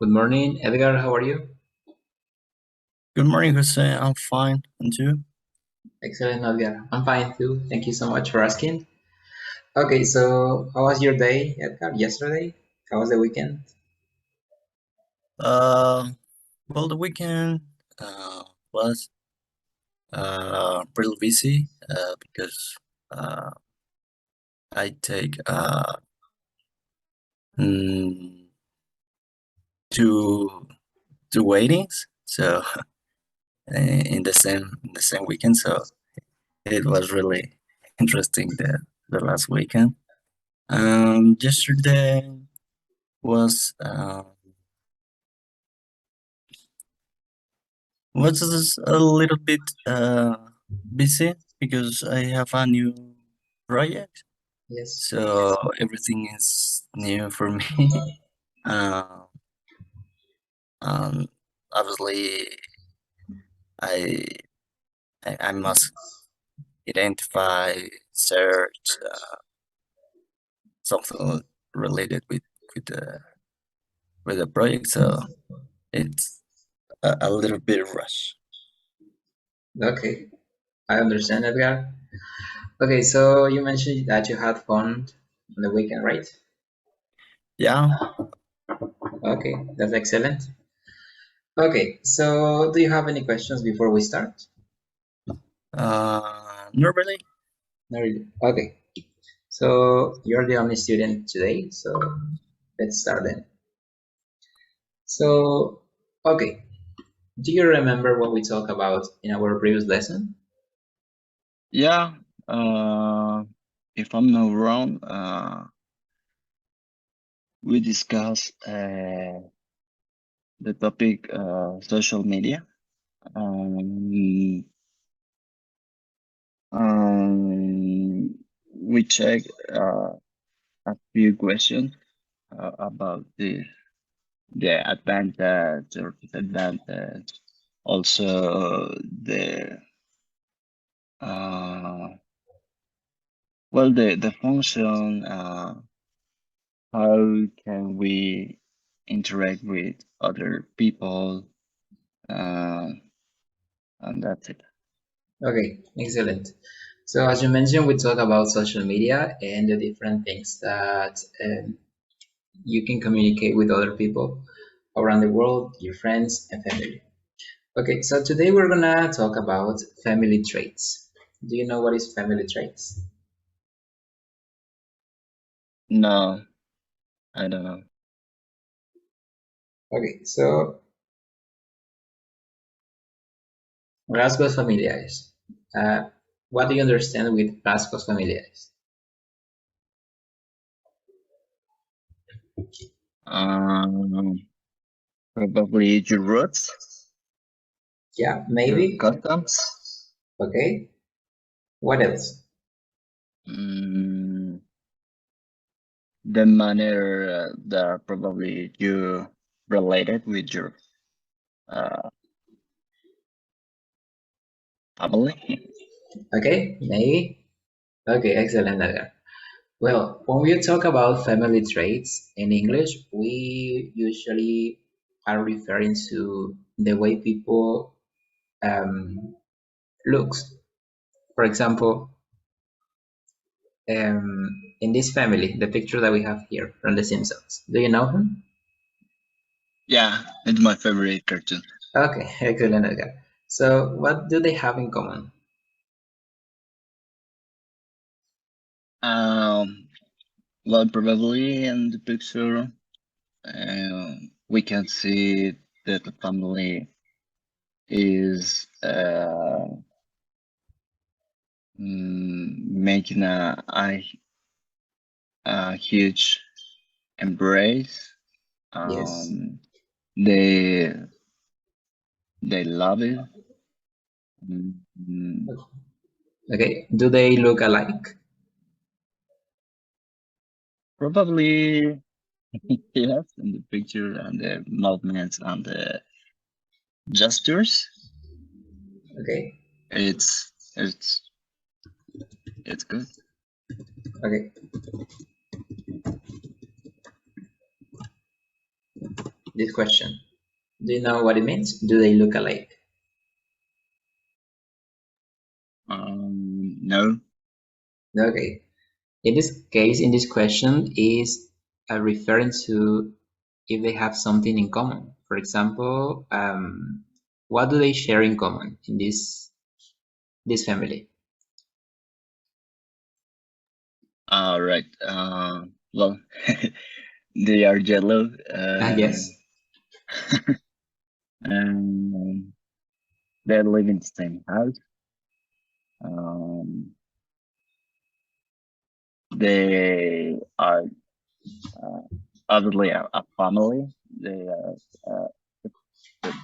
Good morning, Edgar. How are you? Good morning, Jose. I'm fine. And you? Excellent, Edgar. I'm fine too. Thank you so much for asking. Okay, so how was your day, Edgar? Yesterday? How was the weekend? Uh, well, the weekend was pretty busy because uh, I take mm, two two weddings, so in the same weekend. So it was really interesting the last weekend. Yesterday was just a little bit busy because I have a new project. Yes. So everything is new for me. uh, um, Obviously, I, I must identify, search something related with the with the project. So it's a little bit rush. Okay, I understand, Edgar. Okay, so you mentioned that you had fun on the weekend, right? Yeah. Okay, that's excellent. Okay, so do you have any questions before we start? Not really. No, really. Okay, so you're the only student today, so let's start then. So, okay, do you remember what we talked about in our previous lesson? Yeah. If I'm not wrong, we discussed the topic social media. Um, we checked a few questions about the advantage or disadvantage, also the uh, the function. How can we interact with other people? Uh, and that's it. Okay, excellent. So as you mentioned, we talk about social media and the different things that you can communicate with other people around the world, your friends and family. Okay, so today we're gonna talk about family traits. Do you know what is family traits? No, I don't know. Okay, so rasgos familiares. Uh, what do you understand with rasgos familiares? Um, Probably your roots, Yeah, your maybe. customs. Okay. What else? Mm, the manner that probably you related with your uh, family. Okay, maybe. Okay, excellent, Edgar. Well, when we talk about family traits in English, we usually are referring to the way people looks. For example, in this family, the picture that we have here from The Simpsons. Do you know him? Yeah, it's my favorite cartoon. Okay, excellent, Edgar. So, what do they have in common? Um, well, probably in the picture, we can see that the family is making a huge embrace. Yes. Um, they they love it. Mm, Okay. Do they look alike? Probably yes, in the picture and the movements and the gestures. Okay. It's it's good. Okay. this question. Do you know what it means? Do they look alike? No. Okay. In this case, in this question is referring to if they have something in common. For example, what do they share in common in this family? All right. Well, they are yellow. Yes. And they live in the same house. They are obviously a family. They are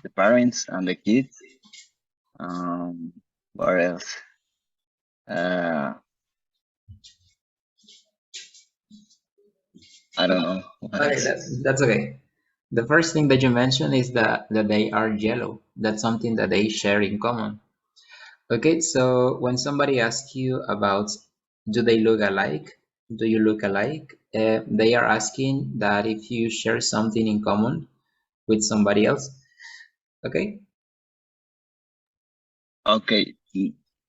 the parents and the kids. What else? I don't know. What Okay, else? that's okay. The first thing that you mentioned is that they are yellow. That's something that they share in common. Okay, so when somebody asks you about do they look alike, do you look alike, they are asking that if you share something in common with somebody else. Okay. Okay.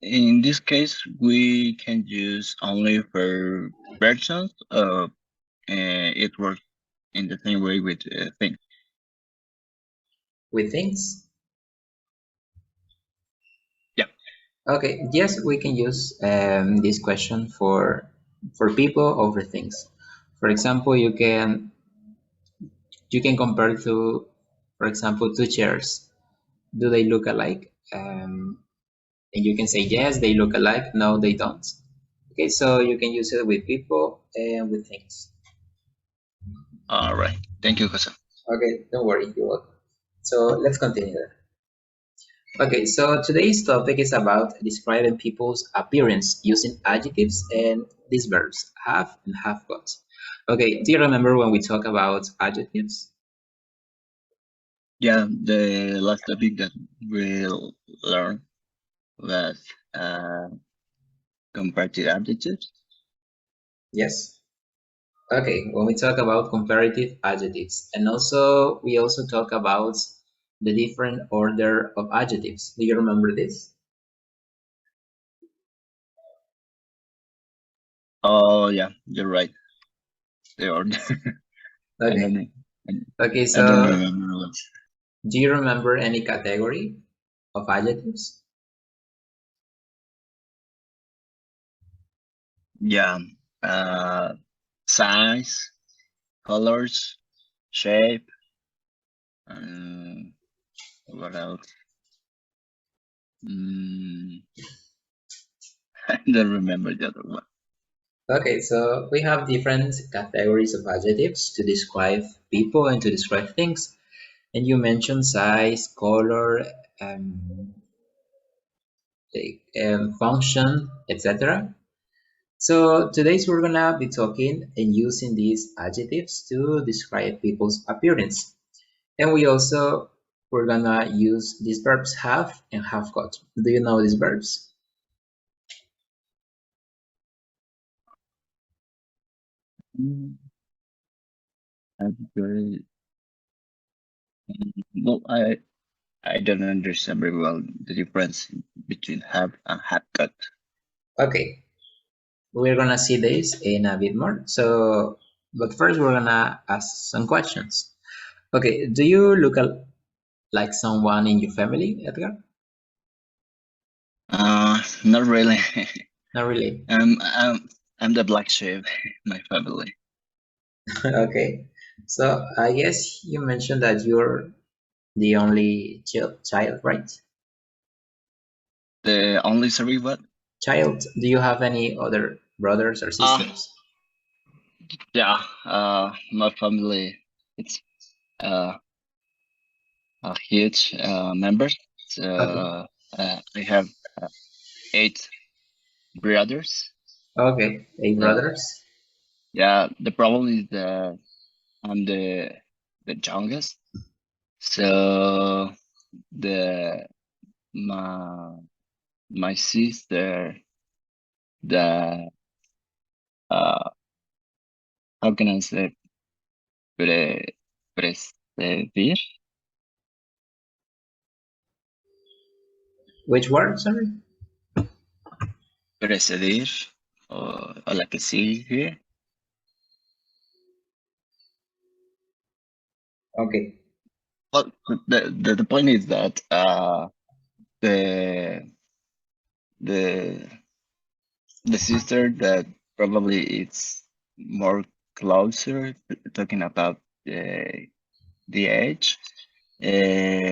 In this case, we can use only for persons. It works in the same way with things. With things. Yeah. Okay. Yes, we can use this question for people over things. For example, you can compare to, for example, two chairs. Do they look alike? And you can say yes, they look alike. No, they don't. Okay, so you can use it with people and with things. All right. Thank you, Jose. Okay, don't worry, you're welcome. So let's continue. Okay, so today's topic is about describing people's appearance using adjectives and these verbs, have and have got. Okay, do you remember when we talk about adjectives? Yeah, the last topic that we'll learn was comparative adjectives. Yes. Okay, when we talk about comparative adjectives, and also we also talk about the different order of adjectives. Do you remember this? Oh, yeah, you're right. The order. I don't Okay. know. Okay, I don't so remember what. do you remember any category of adjectives? Yeah. Size, colors, shape, what else? I don't remember the other one. Okay, so we have different categories of adjectives to describe people and to describe things. And you mentioned size, color, function, etc. So today's we're gonna be talking and using these adjectives to describe people's appearance. And we're gonna use these verbs have and have got. Do you know these verbs? Mm, I'm very, well, I don't understand very well the difference between have and have got. Okay, we're gonna see this in a bit more. So, but first we're gonna ask some questions. Okay, do you look like someone in your family, Edgar? Not really. Not really. I'm the black sheep in my family. Okay, so I guess you mentioned that you're the only child, right? The only, sorry, what? Child, do you have any other brothers or sisters? Yeah. My family, it's uh a huge members. Okay. So I have 8 brothers. Okay, eight Uh, brothers. yeah. The problem is that I'm the youngest. So the my my sister, the uh how can I say, pre, Pedir, Which word, sorry? precedir, o la que sigue. Okay. Well, the point is that the the the sister that probably it's more closer talking about the age.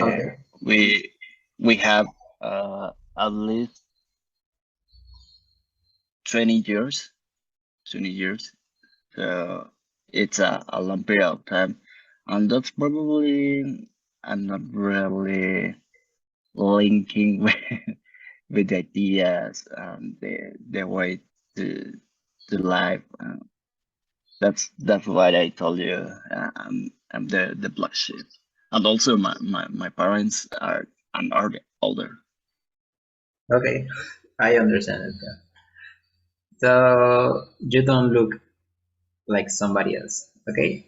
Okay. We we have at least 20 years, 20 years. So it's a long period of time, and that's probably I'm not really linking with the ideas and the way to to life. That's why I told you I'm the black sheep, and also my parents are older. Okay. I understand it. So you don't look like somebody else. Okay.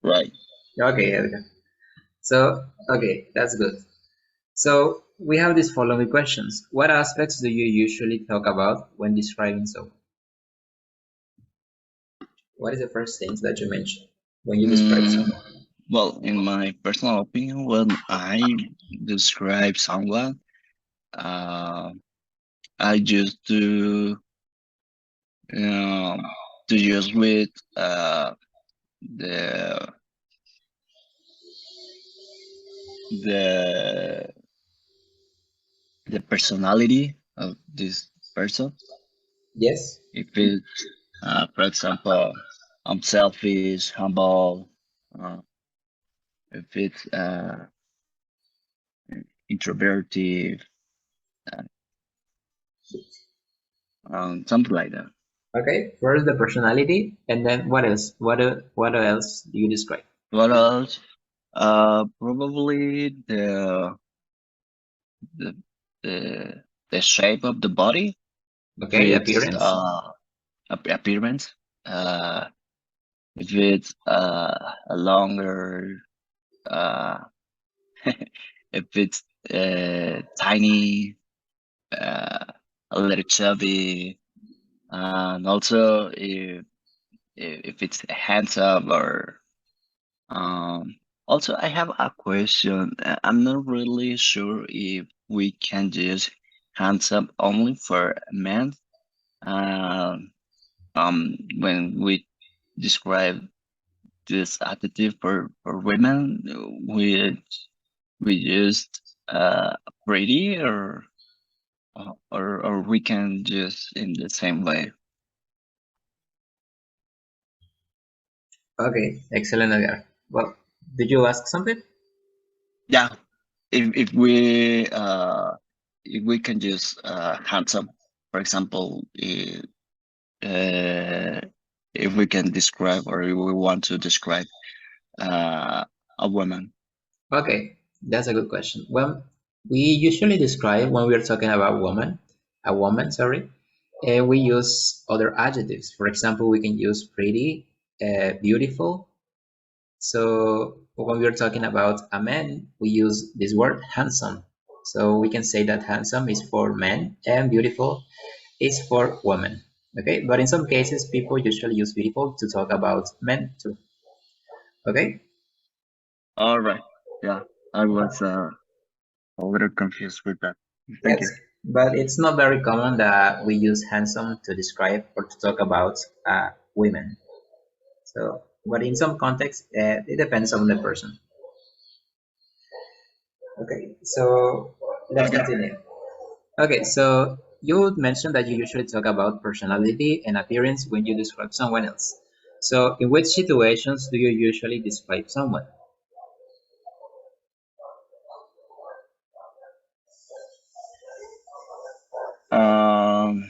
Right. Okay. Okay. So okay, that's good. So we have these following questions. What aspects do you usually talk about when describing someone? What is the first things that you mention when you describe Mm, someone? well, in my personal opinion, when I describe someone, uh, I used um, to use with the the the personality of this person. Yes. If it's, for example, I'm selfish, humble, uh, if it's introverted, uh, something like that. Okay. First the personality, and then what else? What else do you describe? What else? Probably the the the shape of the body. If Okay. it's Appearance. appearance, uh, if it's a longer, uh, if it's tiny, uh, a little chubby, and also if it's handsome or um. Also, I have a question. I'm not really sure if we can use handsome only for men. Um, when we describe this adjective for women, we used pretty or we can just in the same way. Okay. Excellent, Edgar. Well, did you ask something? Yeah, if we can just handsome, for example, uh, if we can describe or if we want to describe uh, a woman. Okay, that's a good question. Well, we usually describe when we're talking about a woman, sorry, we use other adjectives. For example, we can use pretty, beautiful. So when we're talking about a man, we use this word handsome. So we can say that handsome is for men and beautiful is for women. Okay, but in some cases, people usually use beautiful to talk about men too. Okay, All right. Yeah, I was a little confused with that. Thank yes, you. but it's not very common that we use handsome to describe or to talk about women. So, but in some contexts, it depends on the person. Okay, so let's Okay. continue. Okay, so you mentioned that you usually talk about personality and appearance when you describe someone else. So, in which situations do you usually describe someone? Um,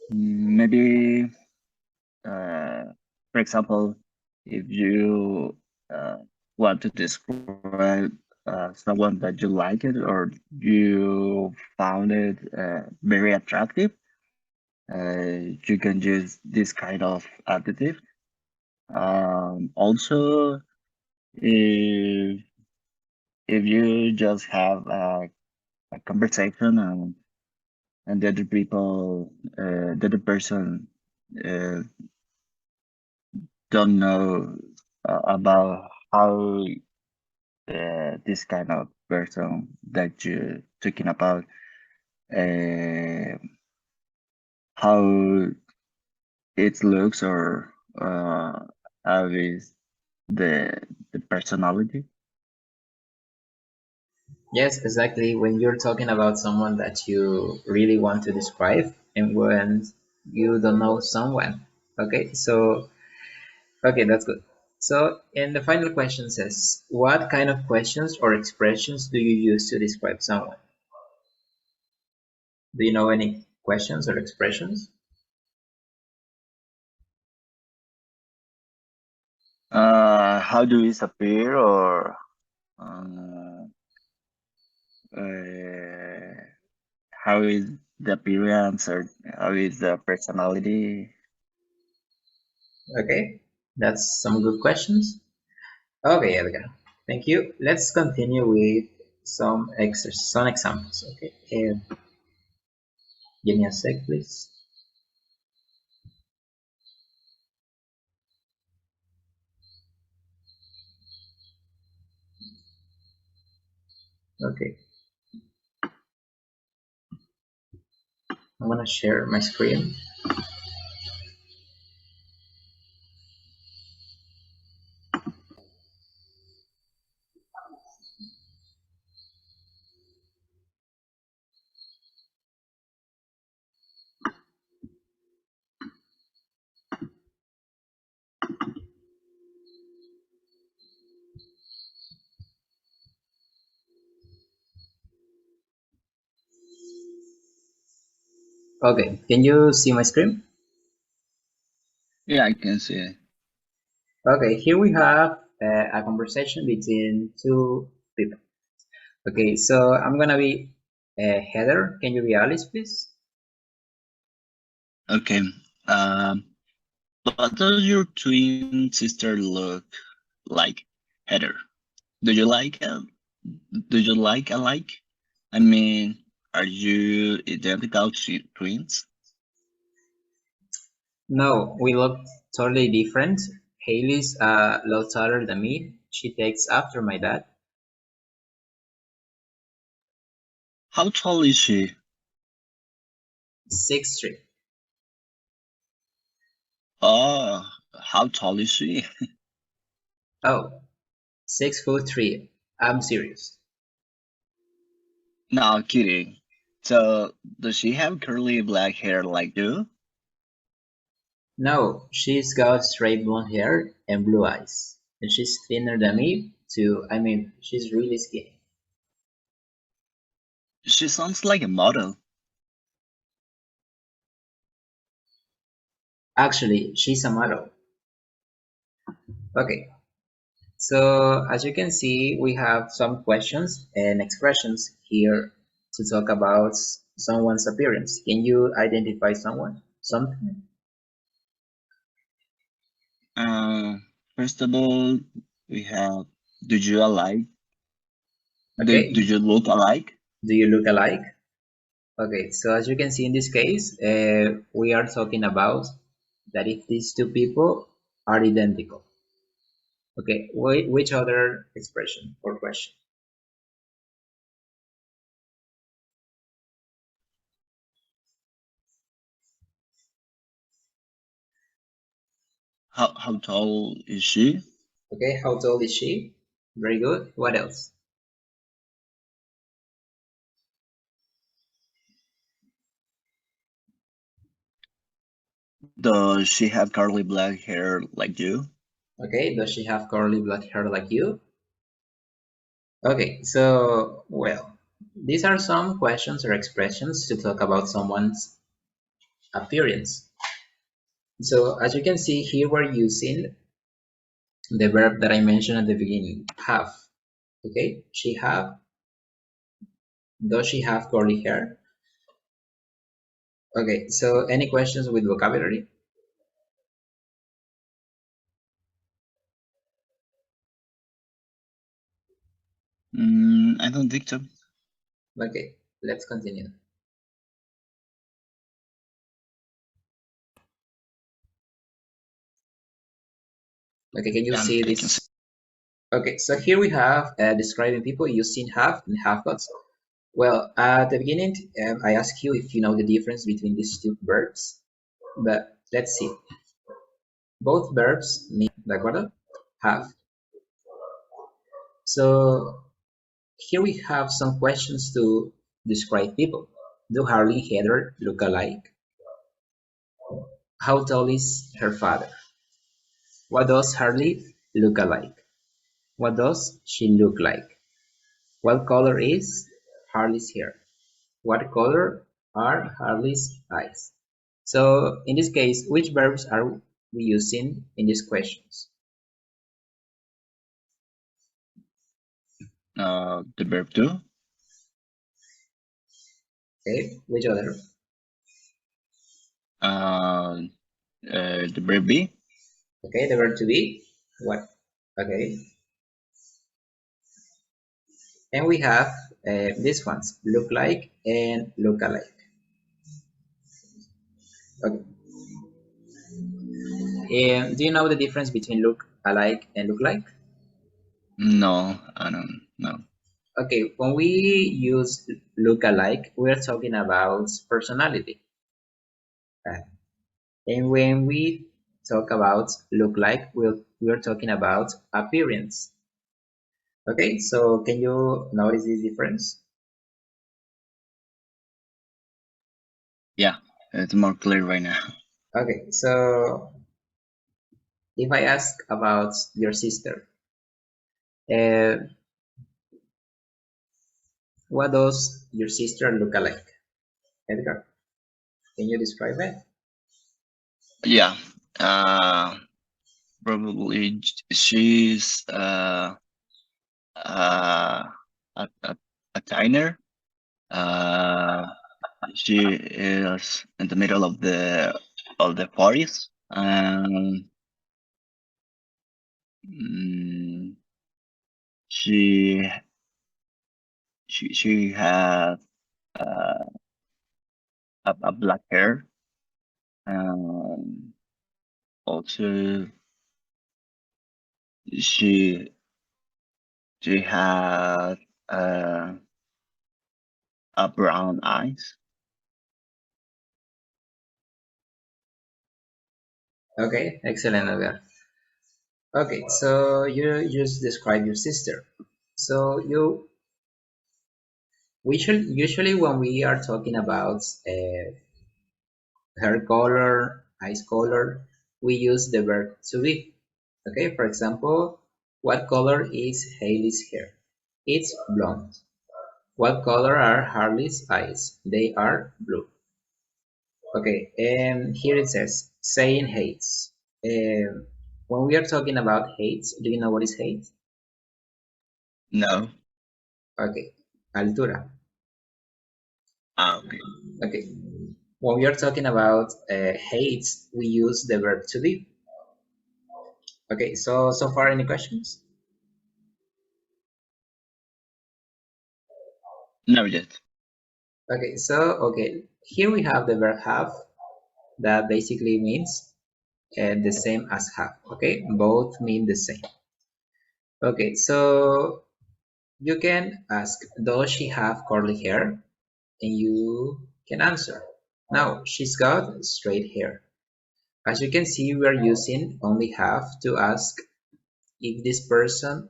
maybe uh, for example, if you uh, want to describe someone that you like it or you found it very attractive, you can use this kind of adjective. Also, if you just have a conversation and the other people, the other person uh, don't know about how this kind of person that you're talking about, uh, how it looks or how is the personality. Yes, exactly. When you're talking about someone that you really want to describe, and when you don't know someone. Okay, so okay, that's good. So, and the final question says, what kind of questions or expressions do you use to describe someone? Do you know any questions or expressions? How do it appear or uh, uh, how is the appearance or how is the personality? Okay, that's some good questions. Okay, Edgar, thank you. Let's continue with some examples. Okay, give me a sec, please. Okay, I'm gonna share my screen. Okay, can you see my screen? Yeah, I can see it. Okay, here we have a conversation between two people. Okay, so I'm gonna be Heather. Can you be Alice, please? Okay. Um, what does your twin sister look like, Heather? Do you like do you like alike? I mean, are you identical twins? No, we look totally different. Haley's a lot taller than me. She takes after my dad. How tall is she? 6'3". Oh, how tall is she? Oh, 6'3". I'm serious. No, kidding. So, does she have curly black hair like you? No, she's got straight blonde hair and blue eyes. And she's thinner than me, too. I mean, she's really skinny. She sounds like a model. Actually, she's a model. Okay, so as you can see, we have some questions and expressions here to talk about someone's appearance. Can you identify someone? Something? Uh, First of all, we have, do you alike? Do Okay, you look alike? do you look alike? Okay, so as you can see in this case, we are talking about that if these two people are identical. Okay, which other expression or question? How tall is she? Okay, how tall is she? Very good. What else? Does she have curly black hair like you? Okay, does she have curly black hair like you? Okay, so, well, these are some questions or expressions to talk about someone's appearance. So, as you can see here, we're using the verb that I mentioned at the beginning, have. Okay, does she have curly hair? Okay, so any questions with vocabulary? I don't think so. Okay, let's continue. Okay, can you Yeah, see I can see. this? Okay, so here we have describing people using have and have gots. Well, at the beginning, I asked you if you know the difference between these two verbs, but let's see. Both verbs mean, ¿de acuerdo? Have. So here we have some questions to describe people. Do Harley and Heather look alike? How tall is her father? What does Harley look alike? What does she look like? What color is Harley's hair? What color are Harley's eyes? So in this case, which verbs are we using in these questions? The verb to. Okay, which other? The verb be. Okay, the verb to be. What? Okay, and we have these ones: look like and look alike. Okay, and do you know the difference between look alike and look like? No, I don't know. Okay, when we use look alike, we're talking about personality. And when we talk about look like, we're talking about appearance. Okay, so can you notice this difference? Yeah, it's more clear right now. Okay, so if I ask about your sister, uh, what does your sister look like? Edgar, can you describe it? Yeah. Probably she's a diner. Uh, she is in the middle of the parties. Mm, she she had uh, a black hair. Um, Also, she she had uh, a brown eyes. Okay, excellent, Edgar. Okay, so you just describe your sister. So usually when we are talking about hair color, eyes color, we use the verb to be. Okay, for example, what color is Haley's hair? It's blonde. What color are Harley's eyes? They are blue. Okay, and here it says saying hates. When we are talking about hates, do you know what is hate? No. Okay, altura. Okay. Okay, when we are talking about hates, we use the verb to be. Okay, so far any questions? No yet. Okay, okay, here we have the verb have that basically means the same as have. Okay, both mean the same. Okay, so you can ask, does she have curly hair? And you can answer, no, she's got straight hair. As you can see, we are using only have to ask if this person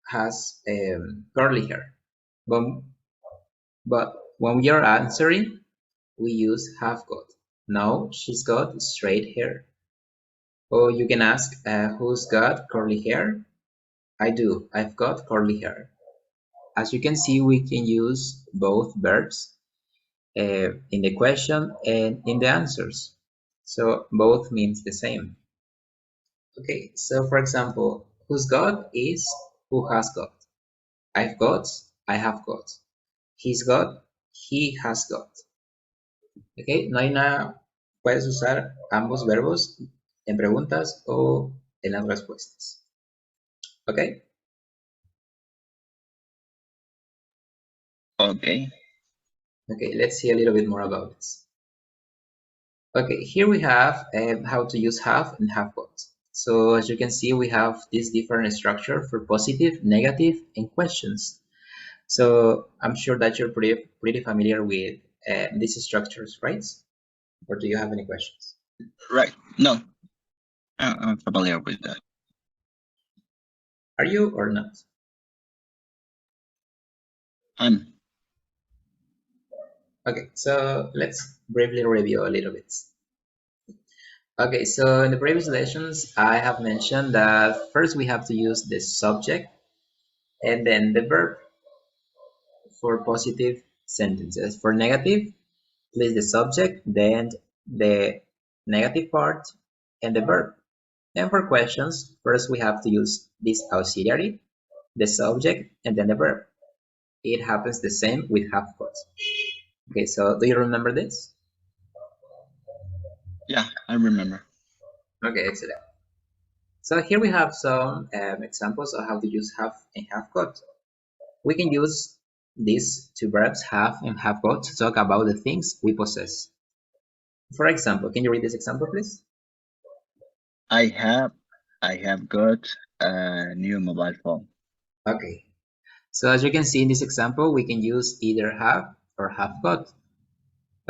has curly hair. But, but when we are answering, we use have got. No, she's got straight hair. Or you can ask, who's got curly hair? I do, I've got curly hair. As you can see, we can use both verbs in the question and in the answers. So both means the same. Okay, so for example, who's got is who has got. I've got, I have got. He's got, he has got. Okay, no hay nada, puedes usar ambos verbos en preguntas o en las respuestas. Okay. Okay. Okay, let's see a little bit more about this. Okay, here we have how to use have and have got. So as you can see, we have this different structure for positive, negative, and questions. So I'm sure that you're pretty familiar with these structures, right? Or do you have any questions? Right. No, I'm familiar with that. Are you or not? I'm Okay, so let's briefly review a little bit. Okay, so in the previous lessons, I have mentioned that first we have to use the subject and then the verb for positive sentences. For negative, place the subject, then the negative part, and the verb. And for questions, first we have to use this auxiliary, the subject, and then the verb. It happens the same with have got. Okay, so do you remember this? Yeah, I remember. Okay, excellent. So here we have some examples of how to use have and have got. We can use these two verbs, have and have got, to talk about the things we possess. For example, can you read this example, please? I have I have got a new mobile phone. Okay. So as you can see in this example, we can use either have or have got.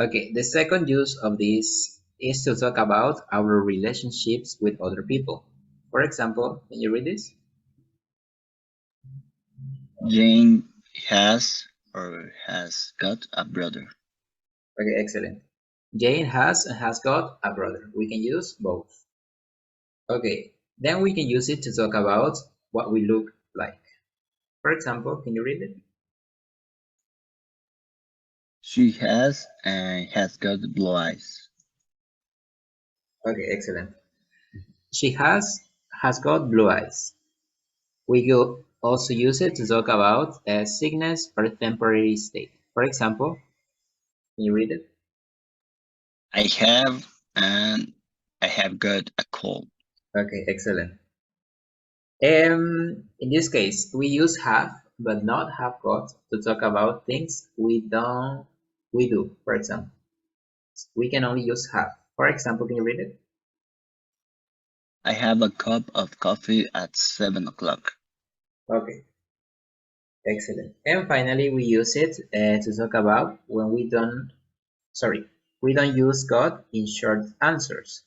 Okay, the second use of this is to talk about our relationships with other people. For example, can you read this? Jane has got a brother. Okay, excellent. Jane has and has got a brother. We can use both. Okay, then we can use it to talk about what we look like. For example, can you read it? She has got blue eyes. Okay, excellent. She has got blue eyes. We could also use it to talk about a sickness or temporary state. For example, can you read it? I have and I have got a cold. Okay, excellent. In this case, we use have but not have got to talk about things we do. For example, we can only use have. For example, can you read it? I have a cup of coffee at 7 o'clock. Okay, excellent. And finally, we use it to talk about when we don't use got in short answers.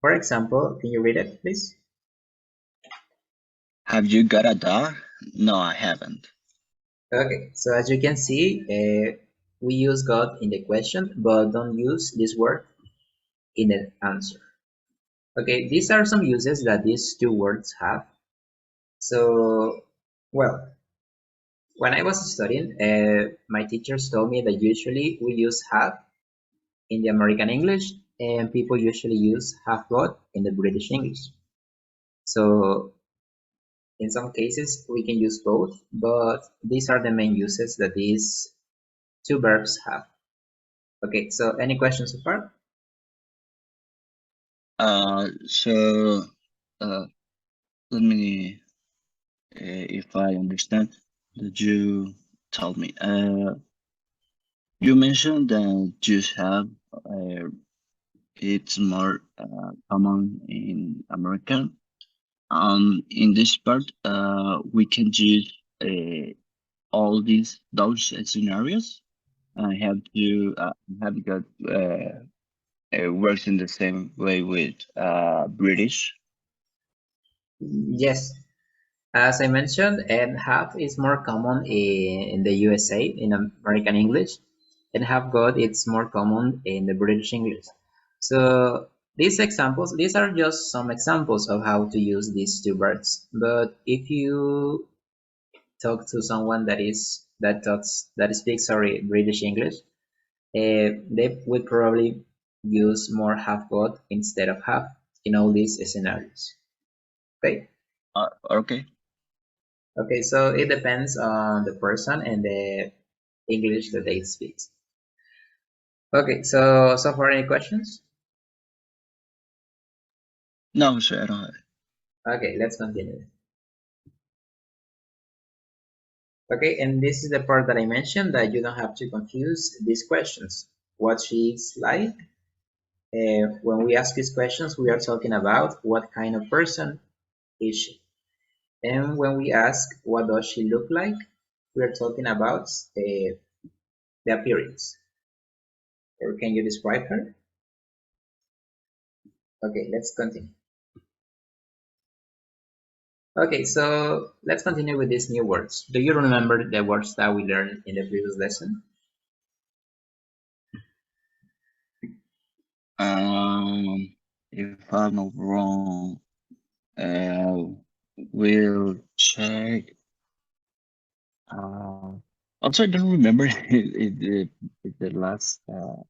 For example, can you read it, please? Have you got a dog? No, I haven't. Okay, so as you can see, we use got in the question, but don't use this word in the answer. Okay, these are some uses that these two words have. So, well, when I was studying, my teachers told me that usually we use have in the American English, and people usually use have got in the British English. So, in some cases, we can use both, but these are the main uses that these two verbs have. Okay, so any questions so far? So let me, if I understand that you told me. You mentioned that just have it's more common in American. In this part, we can use all those scenarios. I have to have got works in the same way with British. Yes, as I mentioned, and have is more common in the USA, in American English, and have got it's more common in the British English. So these are just some examples of how to use these two words. But if you talk to someone that speaks British English, they would probably use more have got instead of have in all these scenarios. Okay. Okay. Okay, so it depends on the person and the English that they speak. Okay, so far any questions? No, sir, I don't have. Okay, let's continue. Okay, and this is the part that I mentioned that you don't have to confuse these questions. What she's like. When we ask these questions, we are talking about what kind of person is she. And when we ask what does she look like, we are talking about the appearance. Or can you describe her? Okay, let's continue. Okay, so let's continue with these new words. Do you remember the words that we learned in the previous lesson? If I'm not wrong, uh, we'll check. Also, I don't remember the last uh,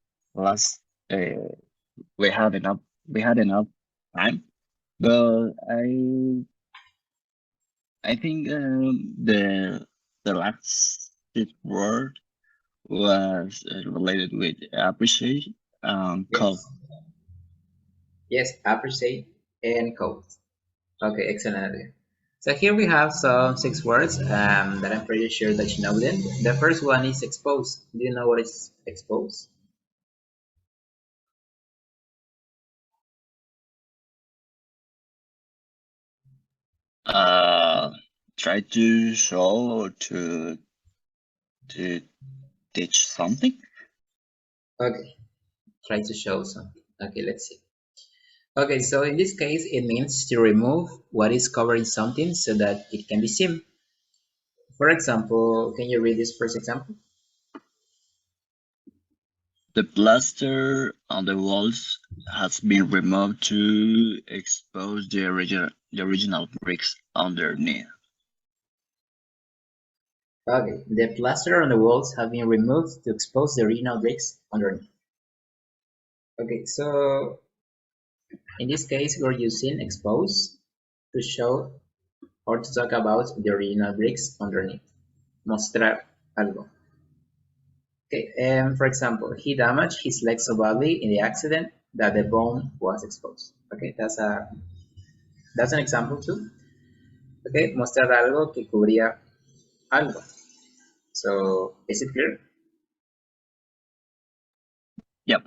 we had enough time, but I think the last word was related with appreciate call. Yes. Yes, appreciate and code. Okay, excellent. So here we have some 6 words that I'm pretty sure that you know them. The first one is expose. Do you know what is expose? Uh, Try to show or to teach something. Okay, try to show something. Okay, let's see. Okay, so in this case, it means to remove what is covering something so that it can be seen. For example, can you read this first example? The plaster on the walls has been removed to expose the original bricks underneath. Okay, the plaster on the walls have been removed to expose the original bricks underneath. Okay, so in this case, we're using expose to show or to talk about the original bricks underneath. Mostrar algo. Okay, for example, he damaged his leg so badly in the accident that the bone was exposed. Okay, that's an example too. Okay, mostrar algo que cubría algo. So, is it clear? Yep.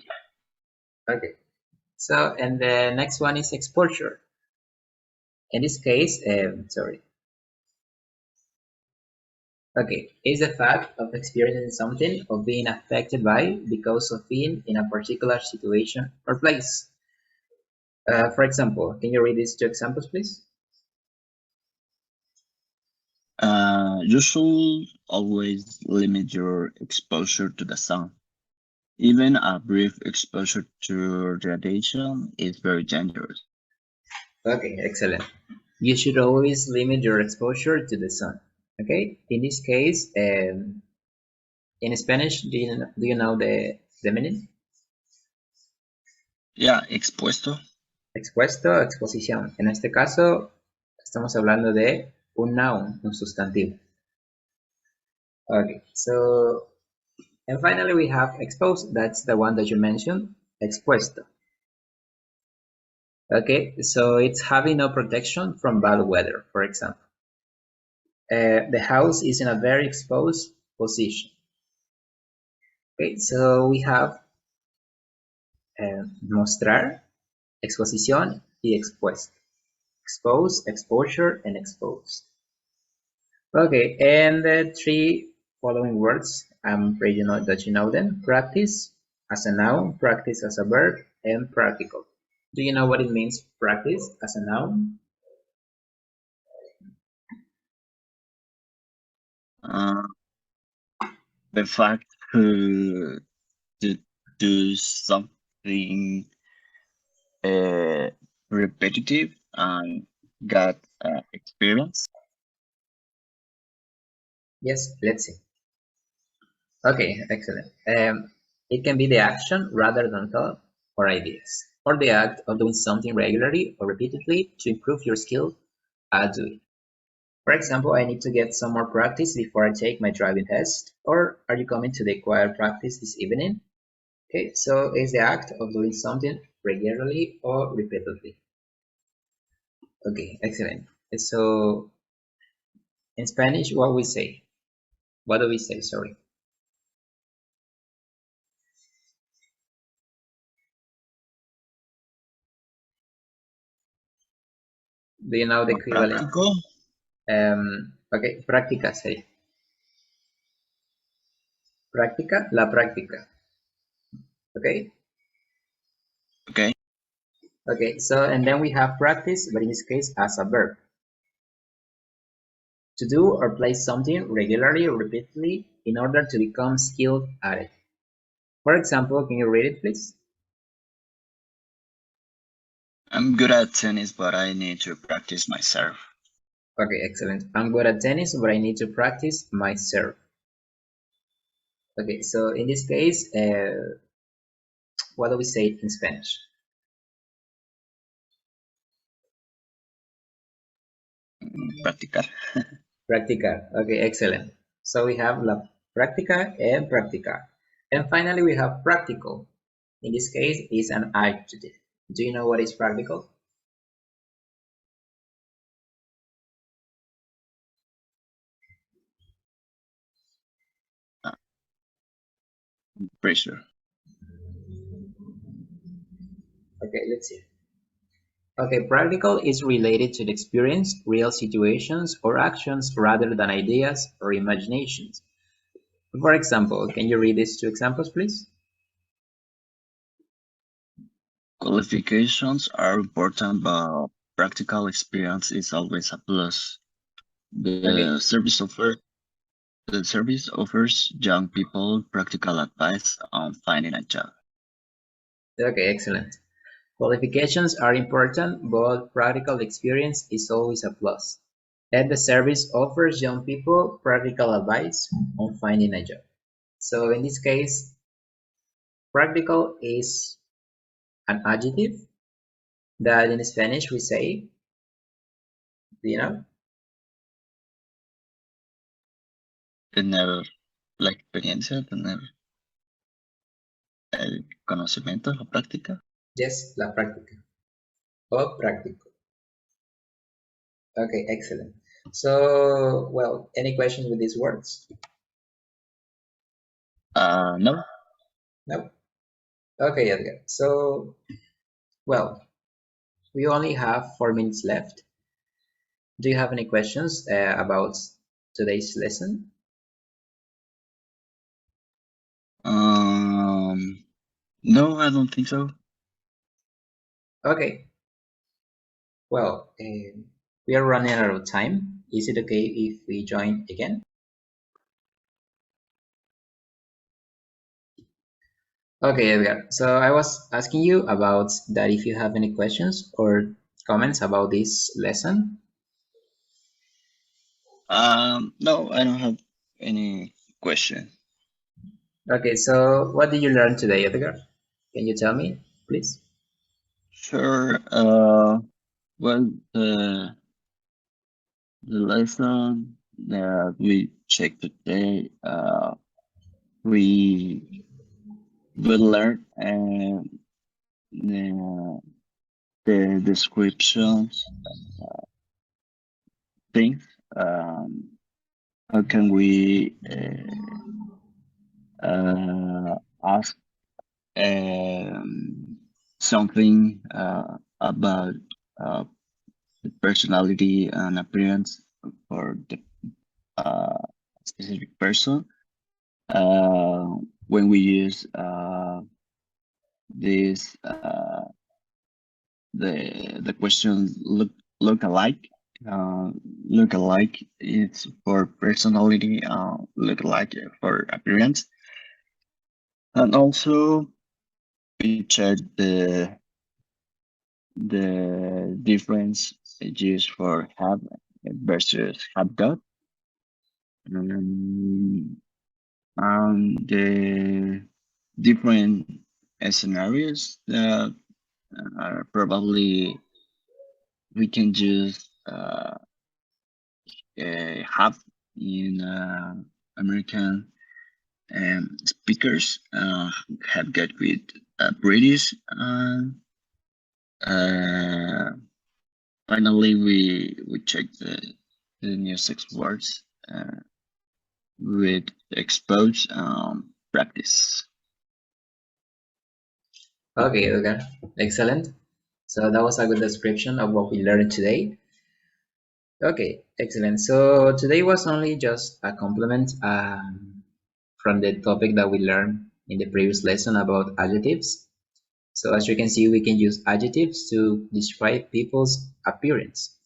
Okay. So, and the next one is exposure. In this case, sorry. Okay, is the fact of experiencing something or being affected by because of being in a particular situation or place. For example, can you read these 2 examples, please? You should always limit your exposure to the sun. Even a brief exposure to radiation is very dangerous. Okay, excellent. You should always limit your exposure to the sun. Okay, in this case, in Spanish, do you know the meaning? Yeah, expuesto. Expuesto, exposición. En este caso, estamos hablando de un noun, un sustantivo. Okay, so, and finally we have exposed, that's the one that you mentioned, expuesto. Okay, so it's having no protection from bad weather, for example. The house is in a very exposed position. Okay, so we have mostrar, exposición, y expuesto. Expose, exposure, and exposed. Okay, and the 3 following words, I'm pretty sure that you know them. Practice as a noun, practice as a verb, and practical. Do you know what it means, practice as a noun? Uh, the fact to do something uh, repetitive and got experience. Yes, let's see. Okay, excellent. It can be the action rather than thought or ideas, or the act of doing something regularly or repeatedly to improve your skill at doing it. For example, I need to get some more practice before I take my driving test, or are you coming to the choir practice this evening? Okay, so it's the act of doing something regularly or repeatedly. Okay, excellent. So in Spanish, what we say? What do we say? Sorry. Do you know the equivalent? Practical. Okay, práctica, say. Práctica, la práctica. Okay. Okay. Okay, so and then we have practice, but in this case as a verb. To do or play something regularly or repeatedly in order to become skilled at it. For example, can you read it, please? I'm good at tennis, but I need to practice my serve. Okay, excellent. I'm good at tennis, but I need to practice my serve. Okay, so in this case, what do we say in Spanish? Practicar. Practicar. Okay, excellent. So we have la práctica and practicar. And finally, we have practical. In this case, is an adjective. Do you know what is practical? Pretty sure. Okay, let's see. Okay, practical is related to the experience, real situations, or actions rather than ideas or imaginations. For example, can you read these two examples, please? Qualifications are important, but practical experience is always a plus. Okay, The service offers young people practical advice on finding a job. okay, excellent. Qualifications are important, but practical experience is always a plus. And the service offers young people practical advice on finding a job. So in this case, practical is an adjective that in Spanish we say, do you know? Tener la experiencia, tener el conocimiento, la práctica. Yes, la práctica o práctico. Okay, excellent. So, well, any questions with these words? No. No? Okay, Edgar. So, well, we only have 4 minutes left. Do you have any questions about today's lesson? No, I don't think so. Okay. Well, we are running out of time. Is it okay if we join again? Okay, Edgar. So I was asking you about that if you have any questions or comments about this lesson. No, I don't have any question. Okay, so what did you learn today, Edgar? Can you tell me, please? Sure. Well, the lesson that we checked today, we learned the descriptions things. How can we ask something about uh, the personality and appearance for the uh, specific person when we use this the question look alike. Uh, look alike is for personality. Look alike for appearance, and also we check the difference used for have versus have got. The different scenarios that are probably we can just have in American speakers have got with British. Uh, Finally, we check the new six words with expose practice. Okay, Edgar, excellent. So that was a good description of what we learned today. Okay, excellent. So today was only just a complement from the topic that we learned in the previous lesson about adjectives. So as you can see, we can use adjectives to describe people's appearance.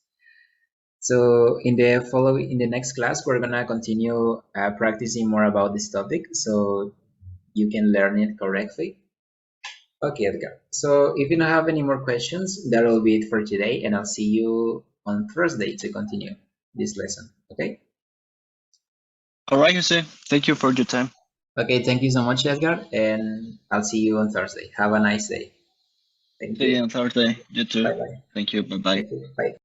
So in the next class, we're gonna continue practicing more about this topic so you can learn it correctly. Okay, Edgar. So if you don't have any more questions, that will be it for today, and I'll see you on Thursday to continue this lesson. Okay? All right, Jose. Thank you for your time. Okay, thank you so much, Edgar, and I'll see you on Thursday. Have a nice day. Thank See you you. on Thursday. You too. Bye bye. Thank you. Bye bye. Thank you. Bye.